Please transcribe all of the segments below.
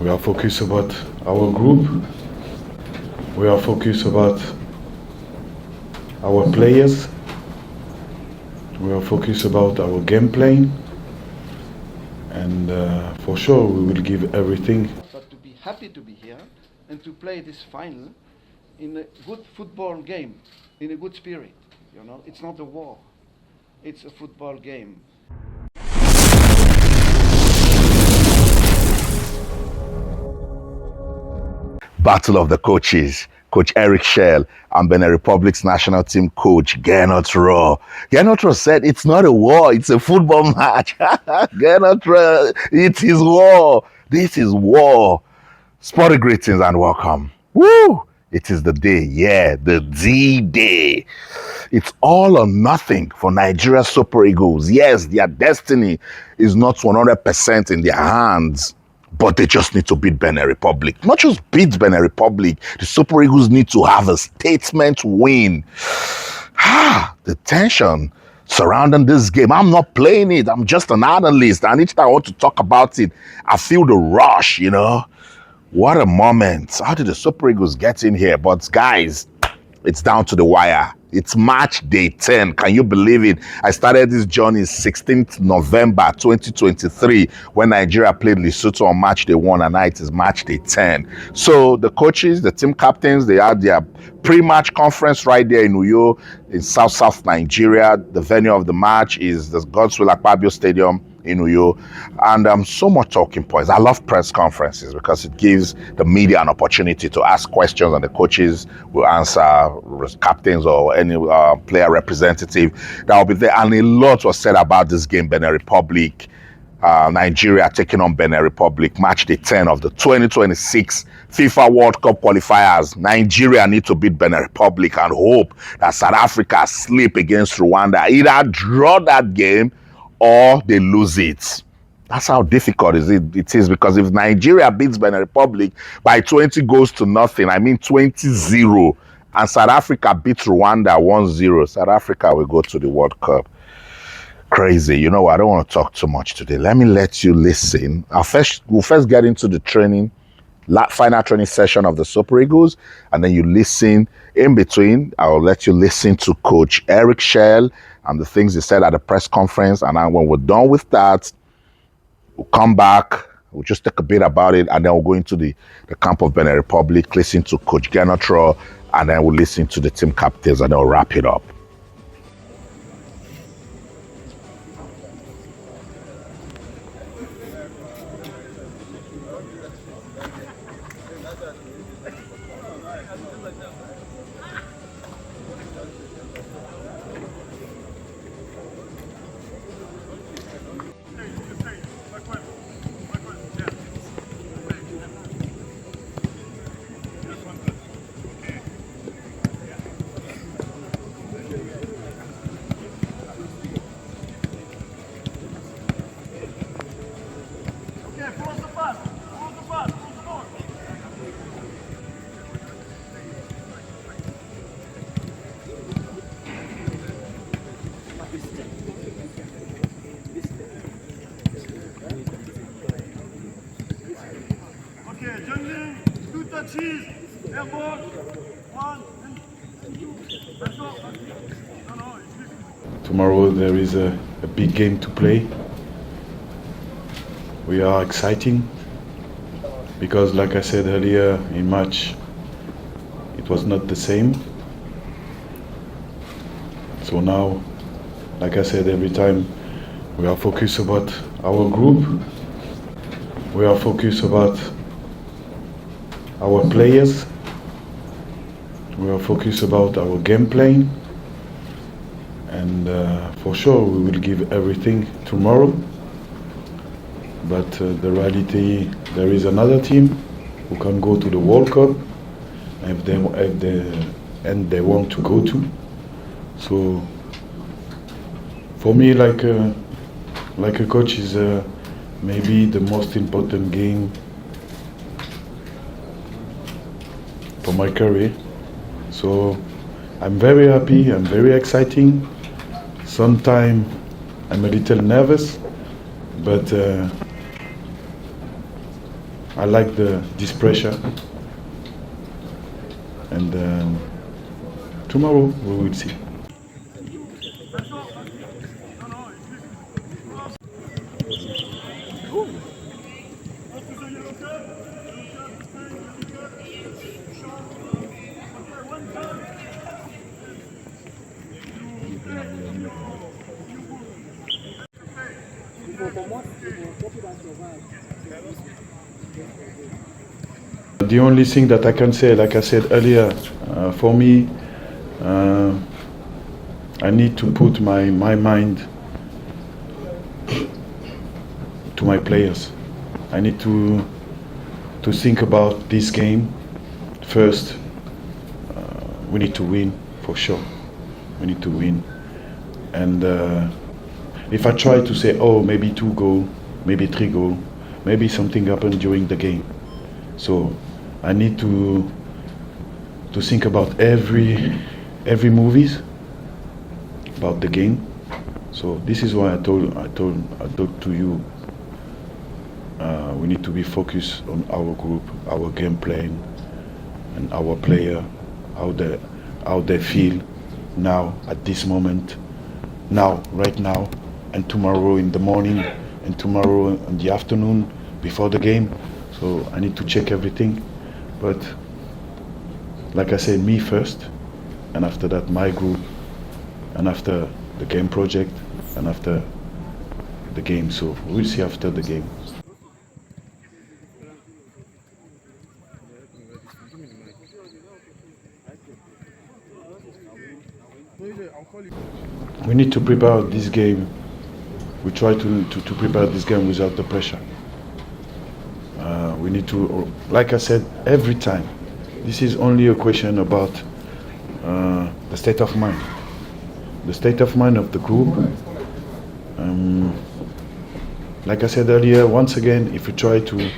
We are focused about our group. We are focused about our players. We are focused about our game plan. And for sure, we will give everything. But to be happy to be here and to play this final in a good football game, in a good spirit. You know, it's not a war. It's a football game. Battle of the coaches. Coach Eric Schell and Benin Republic's national team coach Gernot Rohr. Gernot Rohr said it's not a war, it's a football match. Gernot Rohr, it is war. This is war. Sporty greetings and welcome. Woo! It is the day, yeah, the D-Day. It's all or nothing for Nigeria Super Eagles. Yes, their destiny is not 100% in their hands. But they just need to beat Benin Republic. Not just beat Benin Republic. The Super Eagles need to have a statement win. The tension surrounding this game. I'm not playing it. I'm just an analyst. And each time I want to talk about it, I feel the rush, you know. What a moment. How did the Super Eagles get in here? But guys, it's down to the wire. It's match day 10. Can you believe it? I started this journey 16th November 2023 when Nigeria played Lesotho on match day 1, and now it is match day 10. So the coaches, the team captains, they had their pre-match conference right there in Uyo in South Nigeria. The venue of the match is the Godswill Akpabio Stadium in Uyo, and so much talking points. I love press conferences because it gives the media an opportunity to ask questions, and the coaches will answer, captains or any player representative that will be there. And a lot was said about this game, Benin Republic, Nigeria taking on Benin Republic, match day 10 of the 2026 FIFA World Cup qualifiers. Nigeria need to beat Benin Republic and hope that South Africa sleep against Rwanda, either draw that game or they lose it. That's how difficult it is, because if Nigeria beats Benin Republic by 20 goals to nothing, I mean 20-0, and South Africa beats Rwanda 1-0, South Africa will go to the World Cup. Crazy. You know what? I don't want to talk too much today. Let me let you listen. We'll first get into the training, final training session of the Super Eagles, and then you listen in between. I'll let you listen to Coach Eric Schell and the things he said at the press conference. And then when we're done with that, we'll come back. We'll just take a bit about it, and then we'll go into the camp of Benin Republic, listen to Coach Gernot Rohr, and then we'll listen to the team captains, and then we'll wrap it up. Tomorrow there is a big game to play. We are exciting because, like I said earlier in match, it was not the same. So now, like I said every time, we are focused about our group. We are focused about our players. We are focused about our game plan. And for sure we will give everything tomorrow. But the reality, there is another team who can go to the World Cup if they want to go to. So for me, like a coach, is maybe the most important game for my career. So I'm very happy, I'm very exciting. Sometimes I'm a little nervous, but I like this pressure, and tomorrow we will see. The only thing that I can say, like I said earlier, for me, I need to put my mind to my players. I need to think about this game first. We need to win for sure. We need to win, and if I try to say, oh, maybe 2 goals, maybe 3 goals, maybe something happened during the game. So I need to think about every movies about the game. So this is why I told to you, we need to be focused on our group, our game plan, and our player, how they feel now at this moment, now, right now, and tomorrow in the morning, and tomorrow in the afternoon before the game. So I need to check everything, but like I said, me first, and after that my group, and after the game project, and after the game. So we'll see after the game. We need to prepare this game. We try to prepare this game without the pressure. We need to, like I said, every time. This is only a question about the state of mind. The state of mind of the group. Like I said earlier, once again, if you try to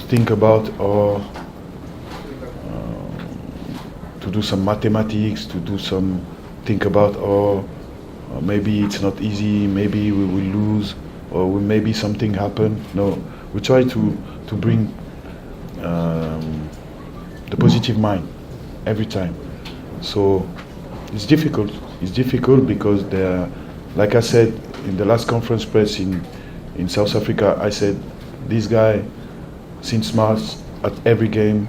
think about or to do some mathematics, think about, or maybe it's not easy, maybe we will lose, or maybe something happen. No, we try to bring the positive mind every time. So it's difficult. It's difficult because like I said in the last conference press in South Africa, I said this guy since March at every game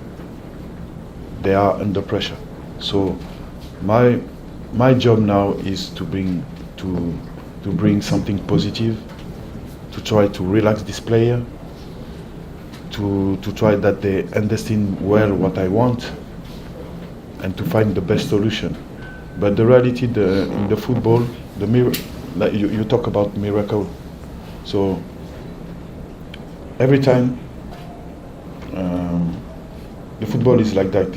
they are under pressure. So my job now is to bring something positive, to try to relax this player, to try that they understand well what I want, and to find the best solution. But the reality, in the football, like you talk about miracle. So every time the football is like that.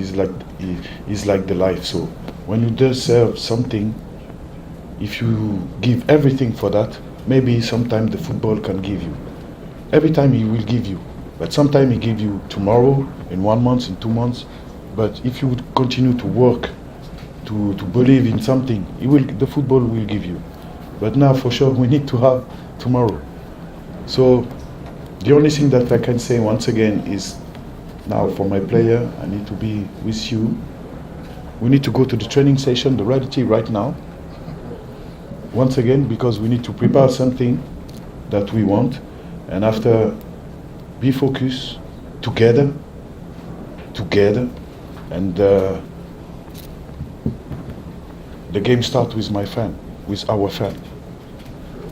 It's like the life. So when you deserve something, if you give everything for that, maybe sometimes the football can give you. Every time he will give you, but sometimes he give you tomorrow, in 1 month, in 2 months. But if you would continue to work, to believe in something, the football will give you. But now for sure we need to have tomorrow. So the only thing that I can say once again is, now for my player, I need to be with you. We need to go to the training session, the reality right now. Once again, because we need to prepare something that we want, and after be focused together, and the game starts with our fan.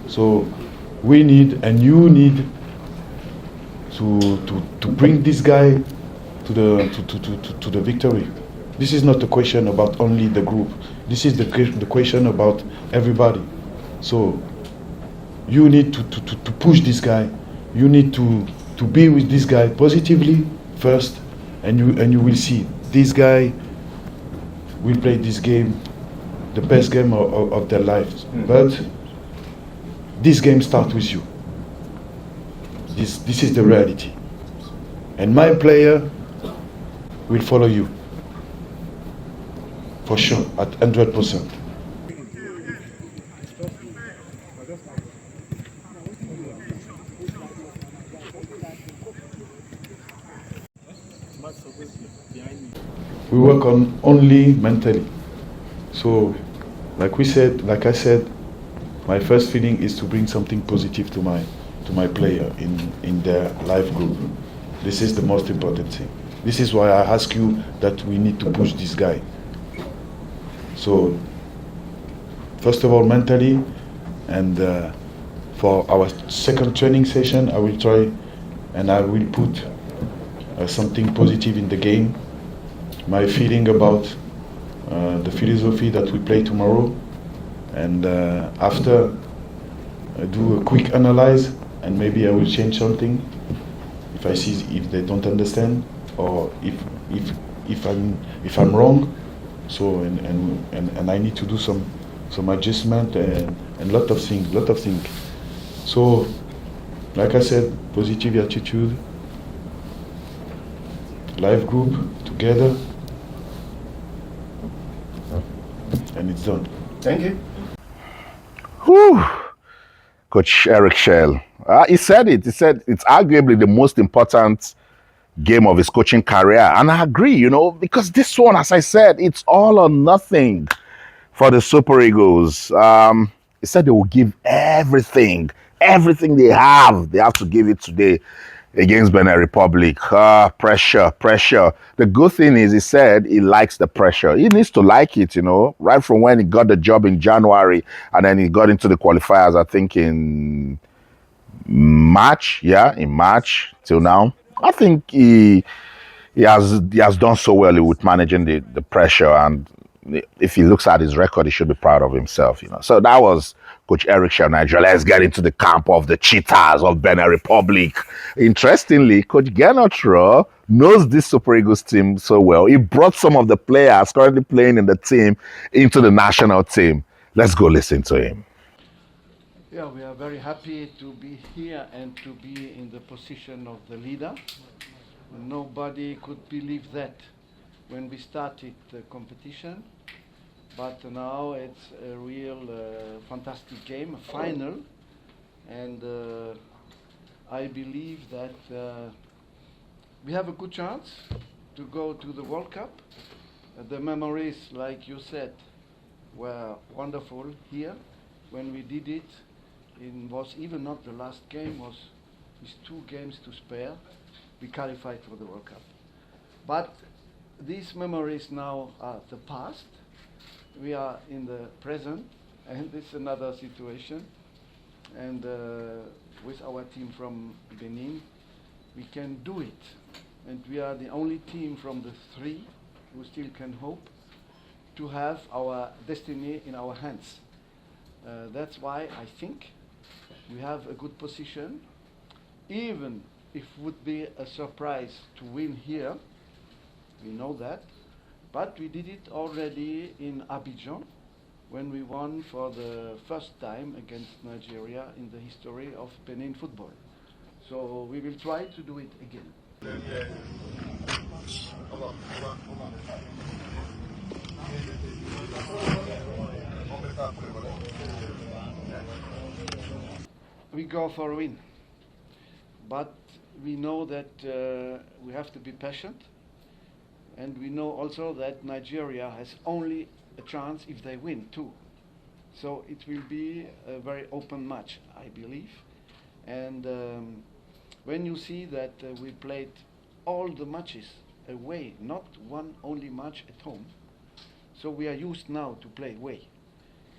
So we need, and you need, to bring this guy to the victory. This is not a question about only the group. This is the question about everybody. So you need to push this guy. You need to be with this guy positively first, and you will see this guy will play this game, the best game of their lives. But this game starts with you. This is the reality. And my player will follow you. For sure, at 100%. we work on only mentally. So, like I said, my first feeling is to bring something positive to my player in their life group. This is the most important thing. This is why I ask you that we need to push this guy. So, first of all, mentally, and for our second training session, I will try and I will put something positive in the game. My feeling about the philosophy that we play tomorrow, and after I do a quick analyze, and maybe I will change something if I see if they don't understand, or if I'm wrong. So and I need to do some adjustment and lot of things. So, like I said, positive attitude, live group together, and it's done. Thank you. Whew. Coach Eric Schell. He said it. He said it's arguably the most important game of his coaching career. And I agree, because this one, as I said, it's all or nothing for the Super Eagles. He said they will give everything they have. They have to give it today against Benin Republic. Pressure. The good thing is, he said he likes the pressure. He needs to like it, right from when he got the job in January, and then he got into the qualifiers, I think in March. Yeah, in March till now. I think he has done so well with managing the pressure, and if he looks at his record, he should be proud of himself. So that was Coach Eric Schell, Nigeria. Let's get into the camp of the Cheetahs of Benin Republic. Interestingly, Coach Genotro knows this Super Eagles team so well. He brought some of the players currently playing in the team into the national team. Let's go listen to him. Yeah, we are very happy to be here and to be in the position of the leader. Nobody could believe that when we started the competition, but now it's a real fantastic game, a final, and I believe that we have a good chance to go to the World Cup. The memories, like you said, were wonderful here when we did it. It was even not the last game, was with 2 games to spare. We qualified for the World Cup. But these memories now are the past. We are in the present, and it's another situation. And with our team from Benin, we can do it. And we are the only team from the 3 who still can hope to have our destiny in our hands. That's why I think we have a good position. Even if it would be a surprise to win here, we know that. But we did it already in Abidjan when we won for the first time against Nigeria in the history of Benin football. So we will try to do it again. We go for a win, but we know that we have to be patient, and we know also that Nigeria has only a chance if they win too. So it will be a very open match, I believe. And when you see that we played all the matches away, not one only match at home, so we are used now to play away.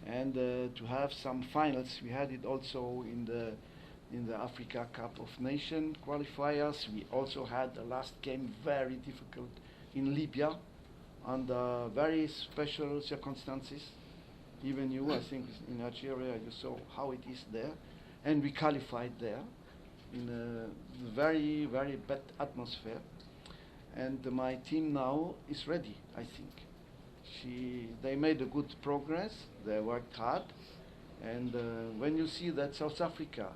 And to have some finals. We had it also in the Africa Cup of Nations qualifiers. We also had the last game very difficult in Libya under very special circumstances. Even you, I think, in Nigeria, you saw how it is there. And we qualified there in a very, very bad atmosphere. And my team now is ready, I think. They made a good progress, they worked hard, and when you see that South Africa,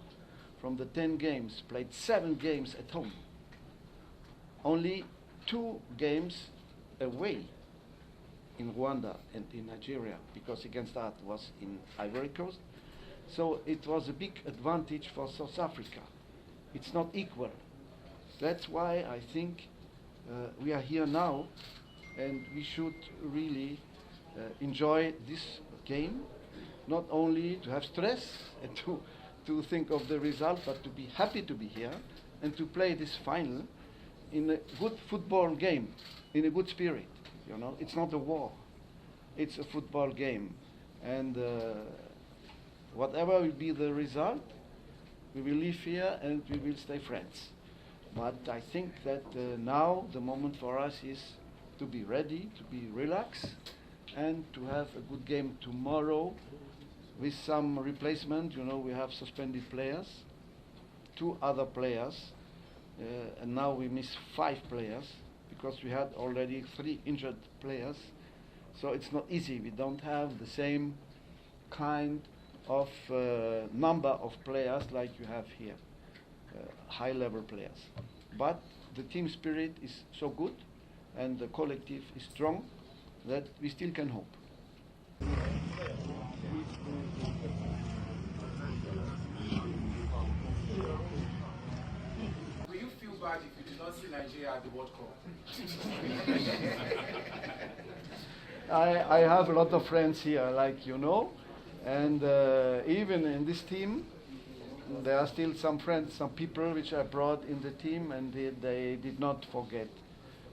from the 10 games, played 7 games at home, only 2 games away in Rwanda and in Nigeria, because against that was in Ivory Coast, so it was a big advantage for South Africa. It's not equal. That's why I think we are here now, and we should really enjoy this game, not only to have stress and to think of the result, but to be happy to be here and to play this final in a good football game, in a good spirit. You know, it's not a war, it's a football game, and whatever will be the result, we will live here and we will stay friends. But I think that now the moment for us is to be ready, to be relaxed, and to have a good game tomorrow with some replacement. You know, we have suspended players, 2 other players, and now we miss 5 players because we had already 3 injured players. So it's not easy. We don't have the same kind of number of players like you have here, high-level players. But the team spirit is so good and the collective is strong that we still can hope. Will you feel bad if you did not see Nigeria at the World Cup? I have a lot of friends here, like you know, and even in this team, there are still some friends, some people which I brought in the team, and they did not forget.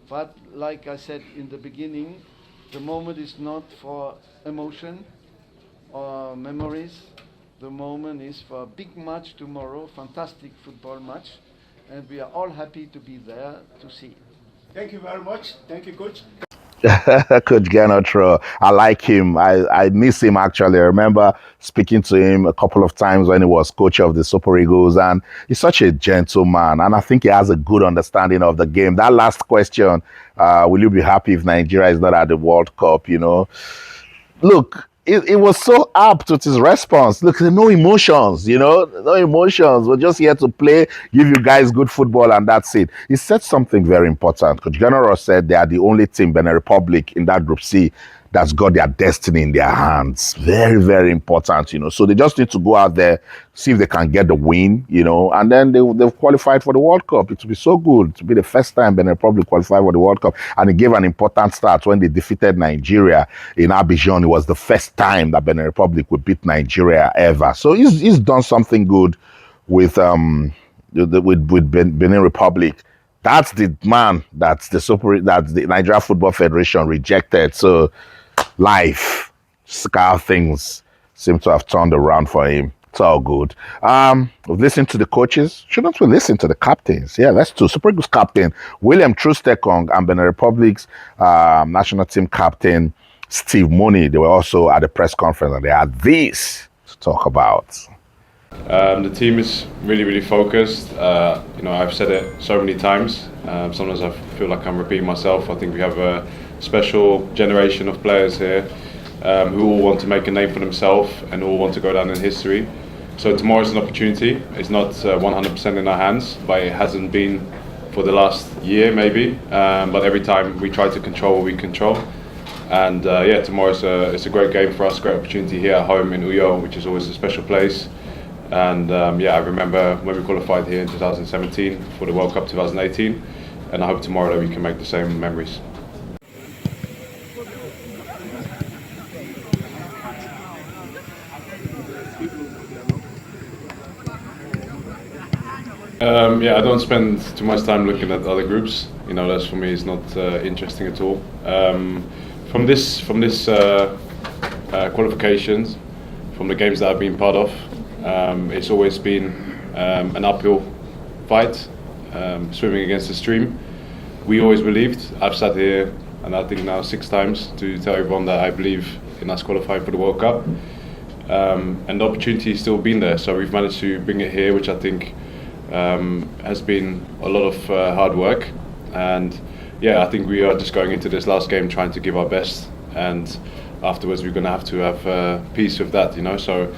But like I said in the beginning, the moment is not for emotion or memories. The moment is for a big match tomorrow, fantastic football match, and we are all happy to be there to see it. Thank you very much. Thank you, Coach. Coach Genotro, I like him. I miss him actually. I remember speaking to him a couple of times when he was coach of the Super Eagles, and he's such a gentleman, and I think he has a good understanding of the game. That last question, will you be happy if Nigeria is not at the World Cup? You know, look, it was so apt with his response. Look, no emotions, you know, no emotions. We're just here to play, give you guys good football, and that's it. He said something very important. Coach General said they are the only team, Benin Republic, in that Group C that's got their destiny in their hands. Very, very important, you know. So they just need to go out there, see if they can get the win, you know, and then they've qualified for the World Cup. It will be so good to be the first time Benin Republic qualified for the World Cup. And it gave an important start when they defeated Nigeria in Abidjan. It was the first time that Benin Republic would beat Nigeria ever. So he's done something good with Benin Republic. That's the man that the Nigeria Football Federation rejected. So life, scar things seem to have turned around for him. It's all good. We've listened to the coaches. Shouldn't we listen to the captains? Yeah, let's do. Super Eagles captain William Trustekong and Benin Republic's national team captain Steve Mooney. They were also at the press conference and they had this to talk about. The team is really, really focused. You know, I've said it so many times. Sometimes I feel like I'm repeating myself. I think we have a special generation of players here who all want to make a name for themselves and all want to go down in history. So tomorrow's an opportunity. It's not 100% in our hands, but it hasn't been for the last year maybe. But every time we try to control what we control. And yeah, tomorrow's it's a great game for us, great opportunity here at home in Uyo, which is always a special place. And yeah, I remember when we qualified here in 2017 for the World Cup 2018, and I hope tomorrow that we can make the same memories. Yeah, I don't spend too much time looking at other groups. You know, that's for me is not interesting at all. From this qualifications, from the games that I've been part of, it's always been an uphill fight, swimming against the stream. We always believed. I've sat here, and I think now 6 times to tell everyone that I believe in us qualifying for the World Cup, and the opportunity has still been there. So we've managed to bring it here, which I think has been a lot of hard work. And yeah, I think we are just going into this last game trying to give our best, and afterwards we're going to have peace with that, you know. So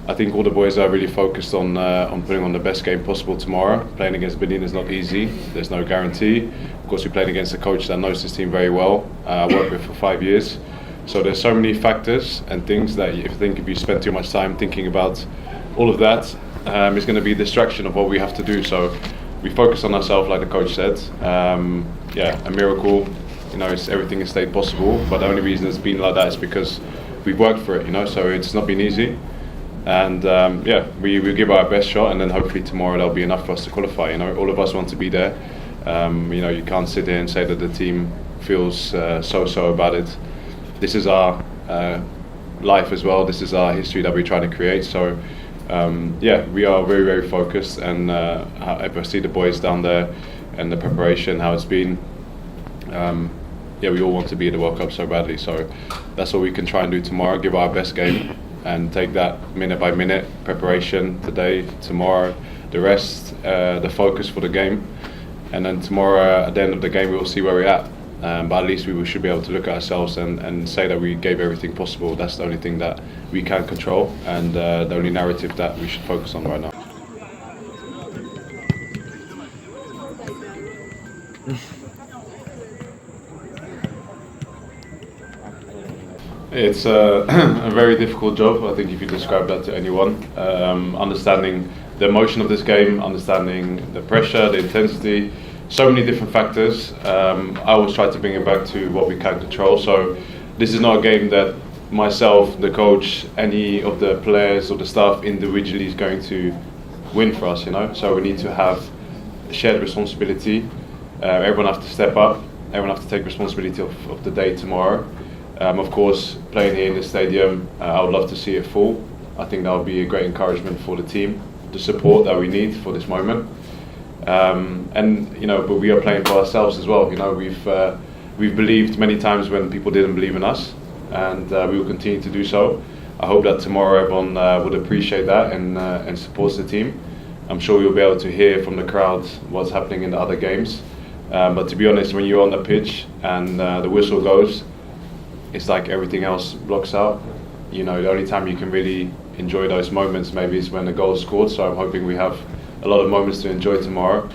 I think all the boys are really focused on putting on the best game possible tomorrow. Playing against Benin is not easy. There's no guarantee. Of course, we're playing against a coach that knows this team very well. I worked with for 5 years. So there's so many factors and things that if you spend too much time thinking about all of that, it's going to be a distraction of what we have to do. So we focus on ourselves, like the coach said. Yeah, a miracle you know, everything has stayed possible. But the only reason it's been like that is because we've worked for it, you know. So it's not been easy. And yeah, we give our best shot, and then hopefully tomorrow there'll be enough for us to qualify. You know, all of us want to be there. You know, you can't sit here and say that the team feels so about it. This is our life as well. This is our history that we're trying to create. So yeah, we are very focused. And if I see the boys down there and the preparation, how it's been. Yeah, we all want to be at the World Cup so badly. So that's what we can try and do tomorrow. Give our best game. And take that minute by minute preparation today, tomorrow, the rest, the focus for the game, and then tomorrow at the end of the game we will see where we're at. But at least we should be able to look at ourselves and say that we gave everything possible. That's the only thing that we can control, and the only narrative that we should focus on right now. It's a very difficult job, I think, if you describe that to anyone. Understanding the emotion of this game, understanding the pressure, the intensity, so many different factors. I always try to bring it back to what we can control. So this is not a game that myself, the coach, any of the players or the staff individually is going to win for us, you know. So we need to have shared responsibility. Everyone has to step up. Everyone has to take responsibility of the day tomorrow. Of course, playing here in the stadium, I would love to see it full. I think that would be a great encouragement for the team, the support that we need for this moment. And you know, but we are playing for ourselves as well. You know, we've believed many times when people didn't believe in us, and we will continue to do so. I hope that tomorrow everyone would appreciate that and supports the team. I'm sure you'll be able to hear from the crowd what's happening in the other games. But to be honest, when you're on the pitch and the whistle goes, it's like everything else blocks out. You know, the only time you can really enjoy those moments maybe is when the goal is scored. So I'm hoping we have a lot of moments to enjoy tomorrow.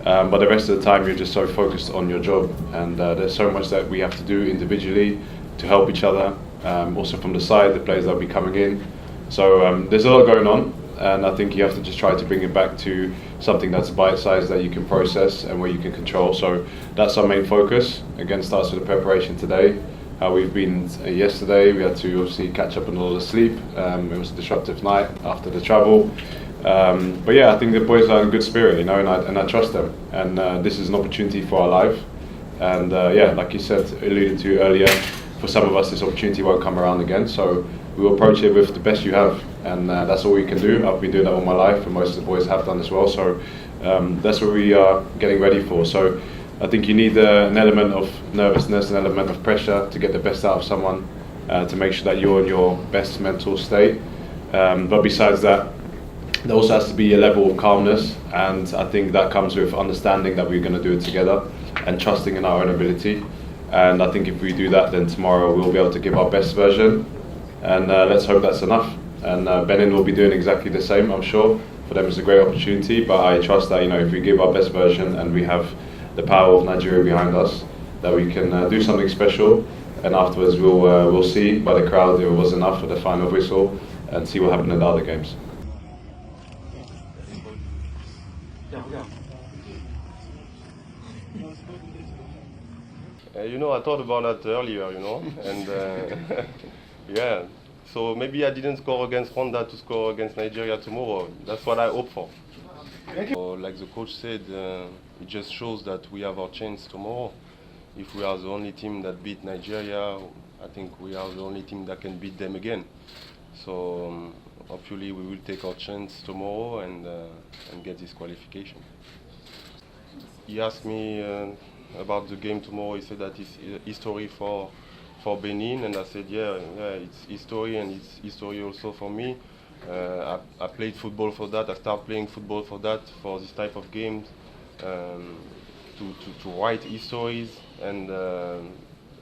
But the rest of the time you're just so focused on your job, and there's so much that we have to do individually to help each other. Also from the side, the players that will be coming in. So there's a lot going on, and I think you have to just try to bring it back to something that's bite-sized that you can process and where you can control. So that's our main focus. Again, starts with the preparation today. How we've been yesterday, we had to obviously catch up on a lot of sleep. It was a disruptive night after the travel. But yeah, I think the boys are in good spirit, you know, and I trust them. And this is an opportunity for our life. And yeah, like you said, alluded to earlier, for some of us this opportunity won't come around again. So we will approach it with the best you have, and that's all we can do. I've been doing that all my life, and most of the boys have done as well. So that's what we are getting ready for. So I think you need an element of nervousness, an element of pressure to get the best out of someone, to make sure that you're in your best mental state. But besides that, there also has to be a level of calmness, and I think that comes with understanding that we're going to do it together and trusting in our own ability. And I think if we do that, then tomorrow we'll be able to give our best version, and let's hope that's enough. And Benin will be doing exactly the same, I'm sure. For them it's a great opportunity, but I trust that, you know, if we give our best version and we have the power of Nigeria behind us, that we can do something special, and afterwards we'll see by the crowd if it was enough for the final whistle, and see what happened in the other games. You know, I thought about that earlier, you know, and yeah, so maybe I didn't score against Rwanda to score against Nigeria tomorrow. That's what I hope for. So, like the coach said, it just shows that we have our chance tomorrow. If we are the only team that beat Nigeria, I think we are the only team that can beat them again. So hopefully we will take our chance tomorrow and get this qualification. He asked me about the game tomorrow. He said that it's history for Benin, and I said yeah, it's history, and it's history also for me. I played football for that. I started playing football for that, for this type of games, to write histories and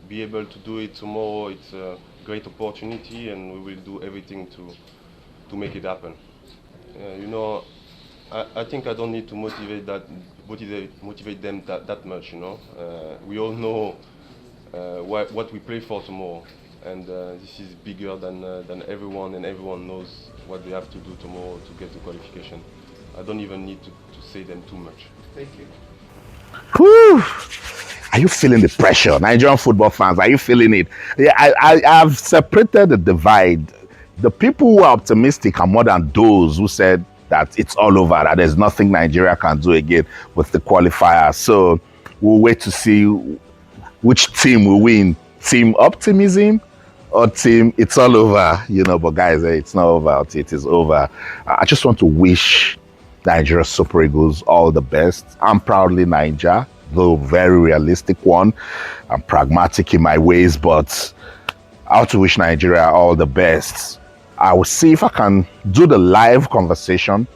be able to do it tomorrow. It's a great opportunity, and we will do everything to make it happen. You know, I think I don't need to motivate them that much. You know, we all know what we play for tomorrow, and this is bigger than everyone, and everyone knows what they have to do tomorrow to get the qualification. I don't even need to say them too much. Thank you. Whew. Are you feeling the pressure? Nigerian football fans, are you feeling it? Yeah, I've separated the divide. The people who are optimistic are more than those who said that it's all over, that there's nothing Nigeria can do again with the qualifier. So we'll wait to see which team will win. Team optimism or team it's all over, but guys, it's not over. It is over. I just want to wish Nigeria Super Eagles all the best. I'm proudly Niger, though very realistic one. I'm pragmatic in my ways, but I want to wish Nigeria all the best. I will see if I can do the live conversation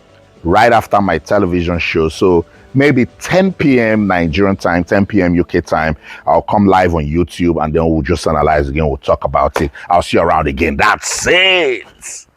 right after my television show. So maybe 10 p.m. Nigerian time, 10 p.m. UK time, I'll come live on YouTube and then we'll just analyze again. We'll talk about it. I'll see you around again. That's it.